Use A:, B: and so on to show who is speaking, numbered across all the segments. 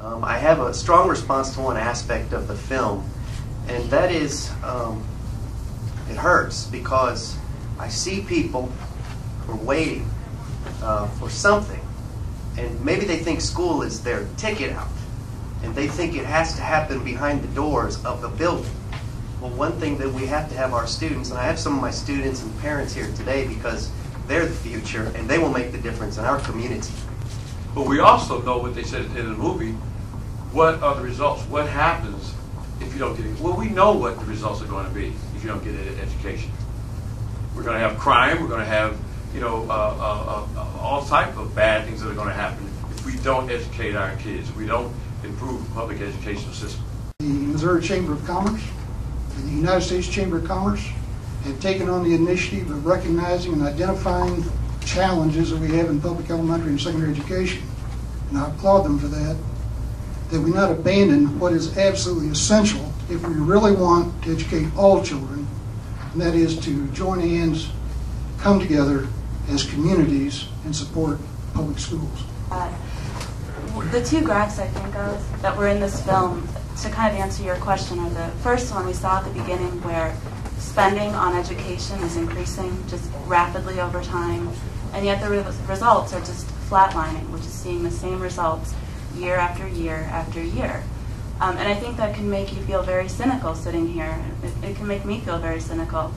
A: I have a strong response to one aspect of the film, and that is it hurts because I see people who are waiting for something, and maybe they think school is their ticket out, and they think it has to happen behind the doors of the building. Well, one thing that we have to have our students, and I have some of my students and parents here today because they're the future and they will make the difference in our community.
B: But we also know what they said in the movie. What are the results? What happens if you don't get it? Well, we know what the results are going to be if you don't get an education. We're going to have crime. We're going to have, all type of bad things that are going to happen if we don't educate our kids. If we don't improve the public educational system.
C: The Missouri Chamber of Commerce and the United States Chamber of Commerce have taken on the initiative of recognizing and identifying challenges that we have in public elementary and secondary education. And I applaud them for that. That we not abandon what is absolutely essential if we really want to educate all children, and that is to join hands, come together as communities and support public schools.
D: The two graphs I think of that were in this film, to kind of answer your question, are the first one we saw at the beginning where spending on education is increasing just rapidly over time, and yet the results are just flatlining. We're just seeing the same results year after year after year. And I think that can make you feel very cynical sitting here. It can make me feel very cynical.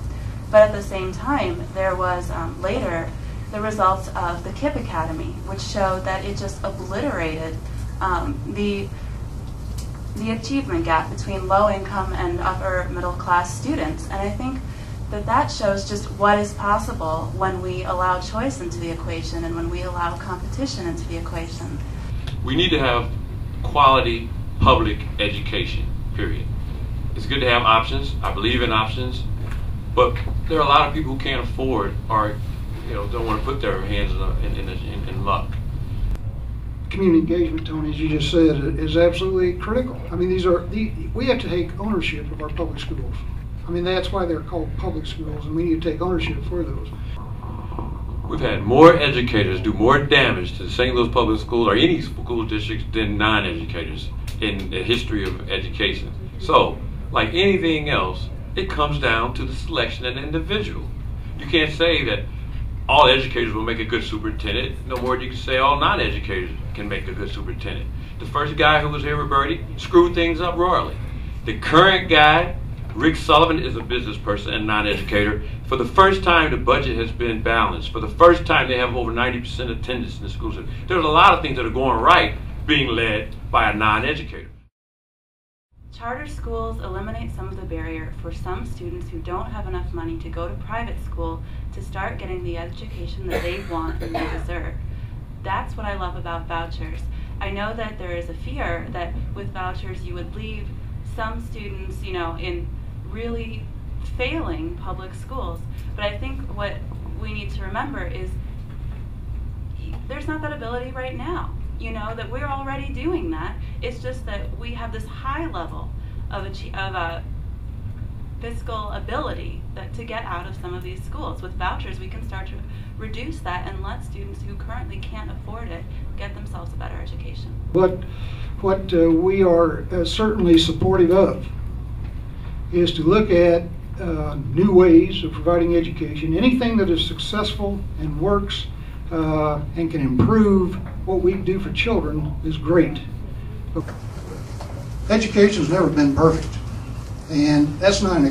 D: But at the same time, there was later the results of the KIPP Academy, which showed that it just obliterated the achievement gap between low-income and upper-middle-class students. And I think that that shows just what is possible when we allow choice into the equation and when we allow competition into the equation.
B: We need to have quality public education, period. It's good to have options. I believe in options. But there are a lot of people who can't afford or don't want to put their hands in luck.
C: Community engagement, Tony, as you just said, is absolutely critical. I mean, we have to take ownership of our public schools. I mean, that's why they're called public schools, and we need to take ownership for those.
B: We've had more educators do more damage to the St. Louis public schools or any school districts than non-educators in the history of education. So, like anything else, it comes down to the selection of an individual. You can't say that all educators will make a good superintendent, no more than you can say all non-educators can make a good superintendent. The first guy who was here with Bertie screwed things up royally. The current guy, Rick Sullivan, is a business person and non-educator. For the first time, the budget has been balanced. For the first time, they have over 90% attendance in the schools. There's a lot of things that are going right being led by a non-educator.
D: Charter schools eliminate some of the barrier for some students who don't have enough money to go to private school to start getting the education that they want and they deserve. That's what I love about vouchers. I know that there is a fear that with vouchers you would leave some students, in really failing public schools. But I think what we need to remember is there's not that ability right now. That we're already doing that. It's just that we have this high level of fiscal ability to get out of some of these schools. With vouchers, we can start to reduce that and let students who currently can't afford it get themselves a better education.
C: What we are certainly supportive of is to look at new ways of providing education. Anything that is successful and works and can improve what we do for children is great. Education's never been perfect, and that's not an